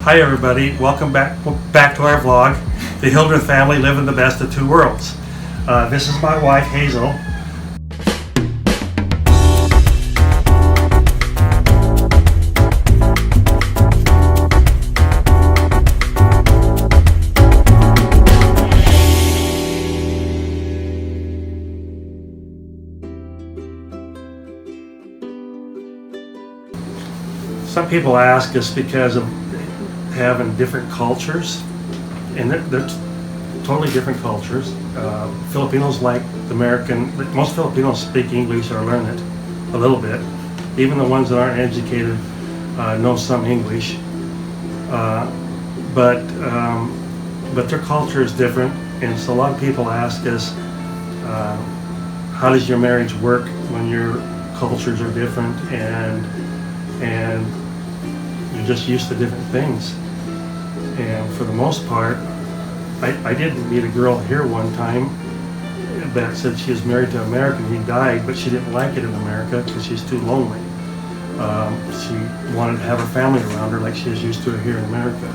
Hi everybody, welcome back to our vlog. The Hildreth family living the best of two worlds. This is my wife Hazel. Some people ask us because of having different cultures, and they're totally different cultures. Filipinos like American, most Filipinos speak English or learn it a little bit. Even the ones that aren't educated know some English, but their culture is different, and so a lot of people ask us, how does your marriage work when your cultures are different and you're just used to different things? And for the most part, I did meet a girl here one time that said she was married to an American. He died, but she didn't like it in America because she's too lonely. She wanted to have her family around her like she was used to it here in America.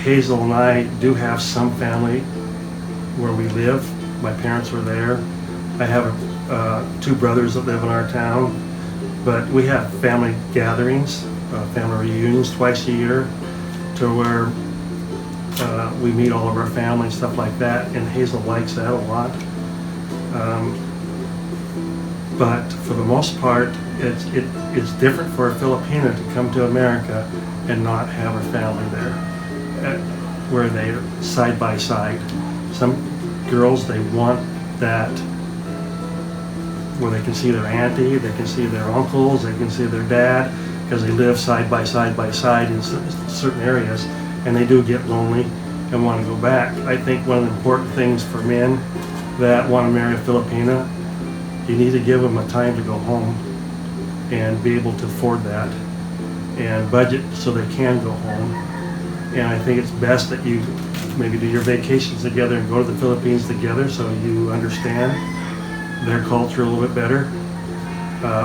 Hazel and I do have some family where we live. My parents were there. I have two brothers that live in our town, but we have family gatherings, family reunions twice a year, to where we meet all of our family, stuff like that, and Hazel likes that a lot. But for the most part, it's different for a Filipina to come to America and not have her family there, where they're side by side. Some girls, they want that, where they can see their auntie, they can see their uncles, they can see their dad, because they live side by side in certain areas, and they do get lonely and want to go back. I think one of the important things for men that want to marry a Filipina, you need to give them a time to go home and be able to afford that and budget so they can go home. And I think it's best that you maybe do your vacations together and go to the Philippines together so you understand their culture a little bit better.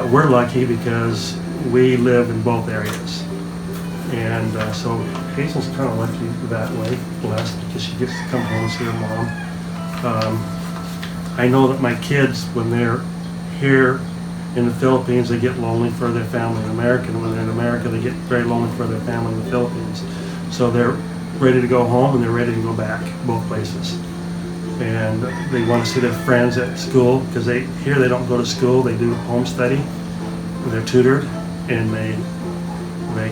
We're lucky because we live in both areas, and so Hazel's kind of lucky that way, blessed, because she gets to come home and see her mom. I know that my kids, when they're here in the Philippines, they get lonely for their family in America, and when they're in America, they get very lonely for their family in the Philippines. So they're ready to go home and they're ready to go back, both places. And they want to see their friends at school, because here they don't go to school, they do home study. They're tutored, and they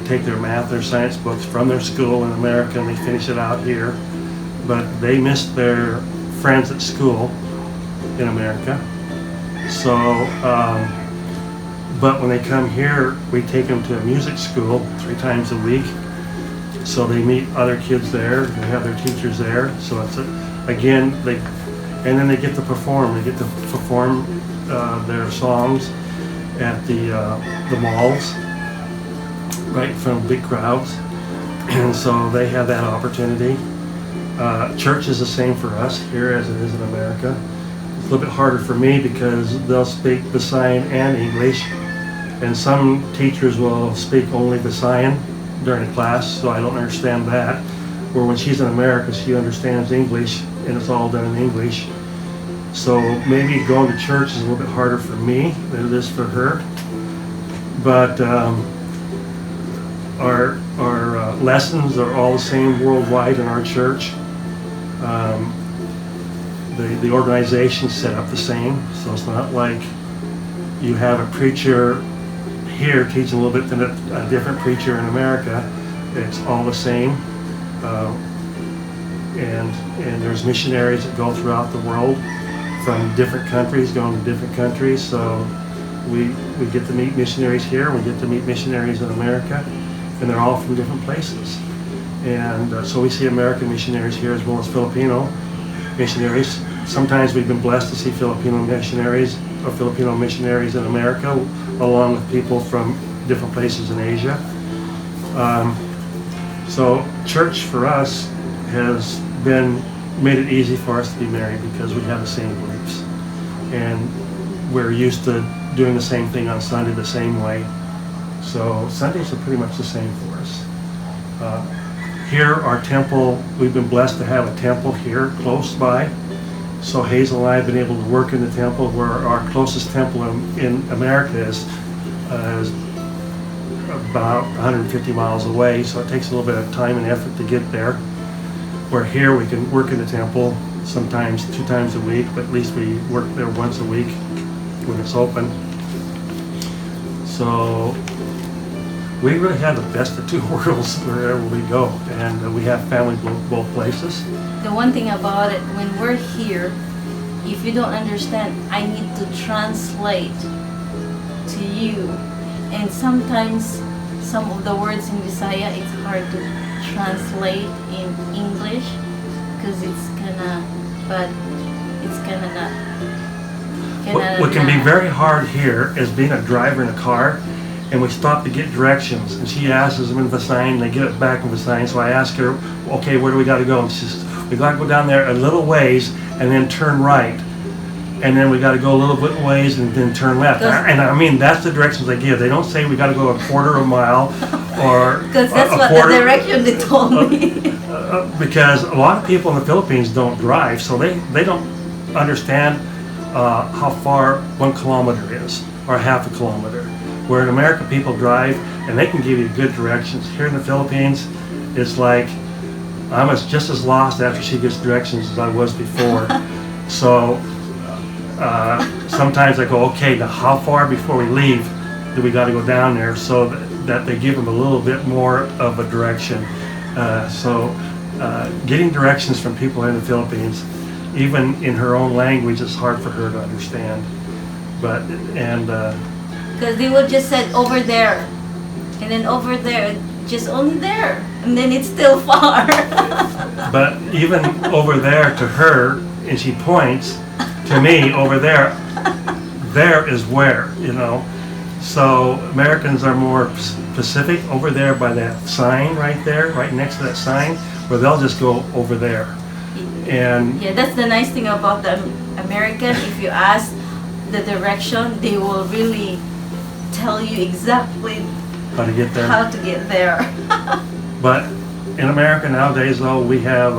take their math or science books from their school in America and they finish it out here. But they miss their friends at school in America. So, but when they come here, we take them to a music school 3 times a week. So they meet other kids there, they have their teachers there. So it's and then they get to perform. They get to perform their songs at the malls, right in front of big crowds, and so they have that opportunity. Church is the same for us here as it is in America. It's a little bit harder for me because they'll speak Visayan and English, and some teachers will speak only Visayan during the class, so I don't understand that. Where when she's in America, she understands English, and it's all done in English. So maybe going to church is a little bit harder for me than it is for her. But our lessons are all the same worldwide in our church. The organization's set up the same, so it's not like you have a preacher here teaching a little bit than a different preacher in America. It's all the same. And there's missionaries that go throughout the world from different countries, going to different countries. So we get to meet missionaries here, we get to meet missionaries in America, and they're all from different places. And so we see American missionaries here as well as Filipino missionaries. Sometimes we've been blessed to see Filipino missionaries or Filipino missionaries in America, along with people from different places in Asia. So church for us has made it easy for us to be married because we have the same beliefs, and we're used to doing the same thing on Sunday the same way. So Sundays are pretty much the same for us. Here, our temple, we've been blessed to have a temple here close by. So Hazel and I have been able to work in the temple, where our closest temple in America is about 150 miles away. So it takes a little bit of time and effort to get there. Where here we can work in the temple sometimes 2 times a week, but at least we work there once a week when it's open. So we really have the best of 2 worlds wherever we go, and we have family both places. The one thing about it, when we're here, if you don't understand, I need to translate to you. And sometimes some of the words in Visaya, it's hard to translate in English because it's kinda not. What can be very hard here is being a driver in a car, and we stop to get directions, and she asks them in Visayan, and they get it back in Visayan. So I ask her, okay, where do we got to go? And she says, we got to go down there a little ways and then turn right, and then we got to go a little bit ways and then turn left. And I mean, that's the directions they give. They don't say we got to go a quarter of a mile or because that's what the direction they told me. Because a lot of people in the Philippines don't drive, so they don't understand how far 1 kilometer is or half a kilometer. Where in America people drive and they can give you good directions. Here in the Philippines, it's like I'm just as lost after she gets directions as I was before. So sometimes I go, okay, now how far before we leave do we got to go down there, so that they give them a little bit more of a direction. Getting directions from people in the Philippines, even in her own language, is hard for her to understand. Because they would just say over there, and then over there, just only there, and then it's still far. But even over there to her, and she points to me over there, there is where, you know. So Americans are more specific over there by that sign right there, right next to that sign, where they'll just go over there. And yeah, that's the nice thing about the American. If you ask the direction, they will really tell you exactly how to get there. But in America nowadays, though, we have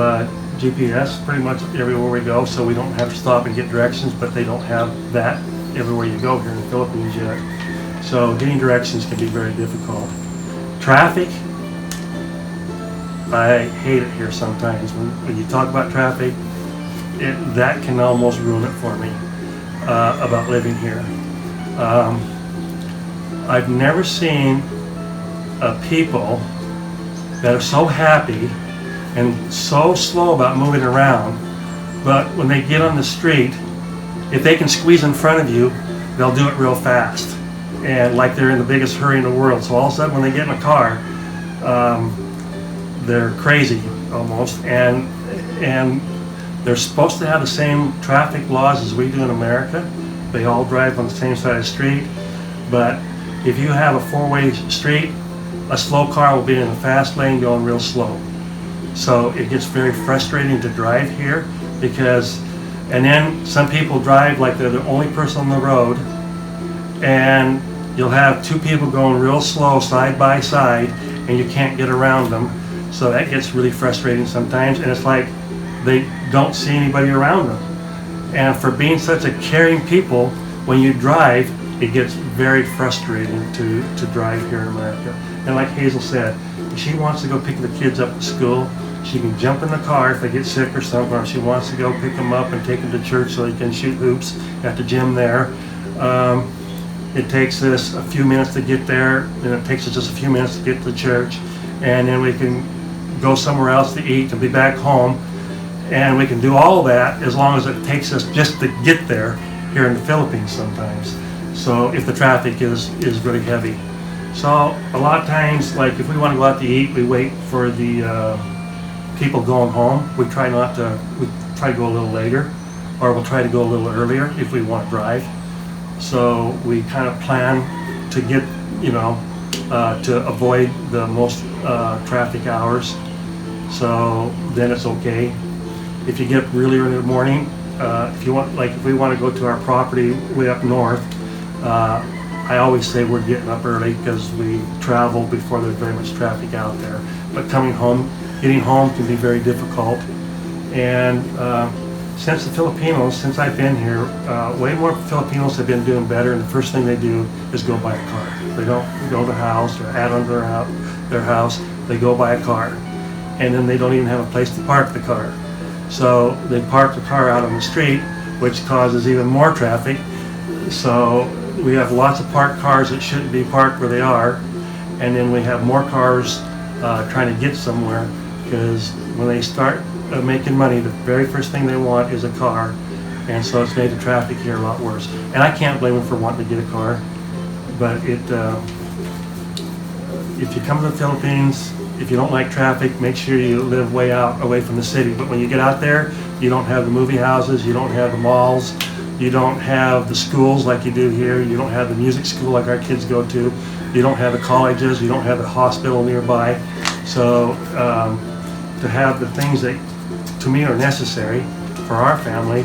GPS pretty much everywhere we go, so we don't have to stop and get directions, but they don't have that everywhere you go here in the Philippines yet. So getting directions can be very difficult. Traffic, I hate it here sometimes. When you talk about traffic, that can almost ruin it for me about living here. I've never seen people that are so happy and so slow about moving around, but when they get on the street, if they can squeeze in front of you, they'll do it real fast, and like they're in the biggest hurry in the world. So all of a sudden when they get in a car, they're crazy almost, and they're supposed to have the same traffic laws as we do in America. They all drive on the same side of the street, but if you have a 4-way street, a slow car will be in a fast lane going real slow. So it gets very frustrating to drive here, because, and then some people drive like they're the only person on the road, and you'll have 2 people going real slow side by side, and you can't get around them. So that gets really frustrating sometimes, and it's like they don't see anybody around them. And for being such a caring people, when you drive, it gets very frustrating to drive here in America. And like Hazel said, if she wants to go pick the kids up at school, she can jump in the car if they get sick or something, or if she wants to go pick them up and take them to church so they can shoot hoops at the gym there. It takes us a few minutes to get there, and it takes us just a few minutes to get to the church, and then we can go somewhere else to eat and be back home, and we can do all that as long as it takes us just to get there here in the Philippines sometimes. So if the traffic is really heavy. So a lot of times, like if we want to go out to eat, we wait for the people going home. We try to go a little later, or we'll try to go a little earlier if we want to drive. So we kind of plan to get, to avoid the most traffic hours. So then it's okay. If you get up really early in the morning, if we want to go to our property way up north, I always say we're getting up early because we travel before there's very much traffic out there. But coming home, getting home can be very difficult. And since I've been here, way more Filipinos have been doing better, and the first thing they do is go buy a car. They don't go to the house or add on to their house, they go buy a car. And then they don't even have a place to park the car. So they park the car out on the street, which causes even more traffic. So we have lots of parked cars that shouldn't be parked where they are, and then we have more cars trying to get somewhere, because when they start making money, the very first thing they want is a car, and so it's made the traffic here a lot worse. And I can't blame them for wanting to get a car, but if you come to the Philippines, if you don't like traffic, make sure you live way out away from the city. But when you get out there, you don't have the movie houses, you don't have the malls, you don't have the schools like you do here, you don't have the music school like our kids go to, you don't have the colleges, you don't have the hospital nearby. So to have the things that to me are necessary for our family,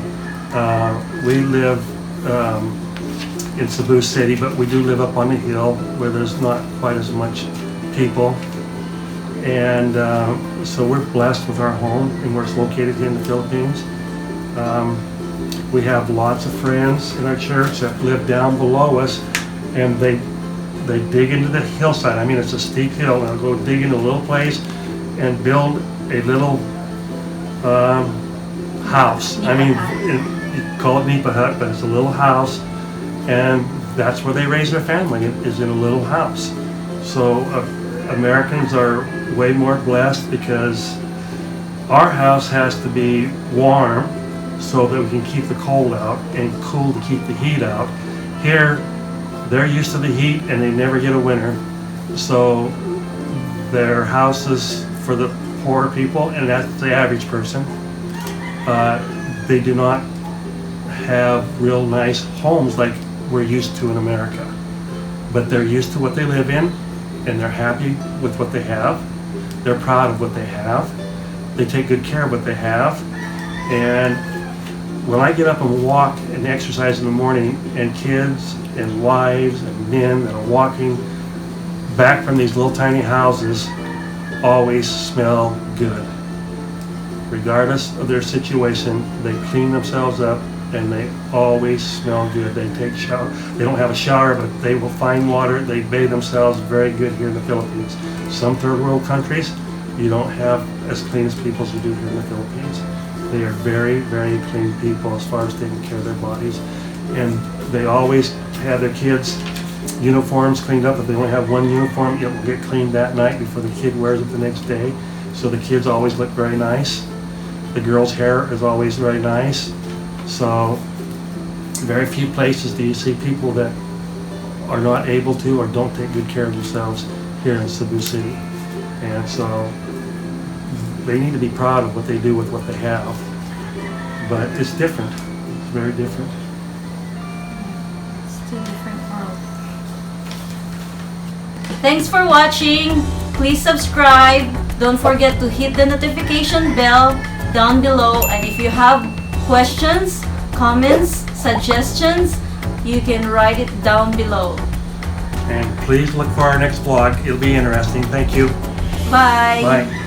we live in Cebu City, but we do live up on the hill where there's not quite as much people. And so we're blessed with our home, and we're located here in the Philippines. We have lots of friends in our church that live down below us, and they dig into the hillside. I mean, it's a steep hill, and they'll go dig into a little place and build a little house. I mean, you call it Nipa hut, but it's a little house, and that's where they raise their family, is in a little house. So Americans are way more blessed, because our house has to be warm so that we can keep the cold out, and cool to keep the heat out. Here, they're used to the heat and they never get a winter. So their houses for the poor people, and that's the average person, they do not have real nice homes like we're used to in America. But they're used to what they live in, and they're happy with what they have. They're proud of what they have. They take good care of what they have. And when I get up and walk and exercise in the morning, and kids and wives and men that are walking back from these little tiny houses always smell good. Regardless of their situation, they clean themselves up and they always smell good. They take shower. They don't have a shower, but they will find water. They bathe themselves very good here in the Philippines. Some third world countries, you don't have as clean as people as you do here in the Philippines. They are very, very clean people as far as taking care of their bodies. And they always have their kids' uniforms cleaned up. If they only have one uniform, it will get cleaned that night before the kid wears it the next day. So the kids always look very nice. The girl's hair is always very nice. So very few places do you see people that are not able to or don't take good care of themselves here in Cebu City. And so they need to be proud of what they do with what they have. But it's different. It's very different. It's two different worlds. Thanks for watching. Please subscribe. Don't forget to hit the notification bell down below. And if you have questions, comments, suggestions, you can write it down below. And please look for our next vlog. It'll be interesting. Thank you. Bye. Bye.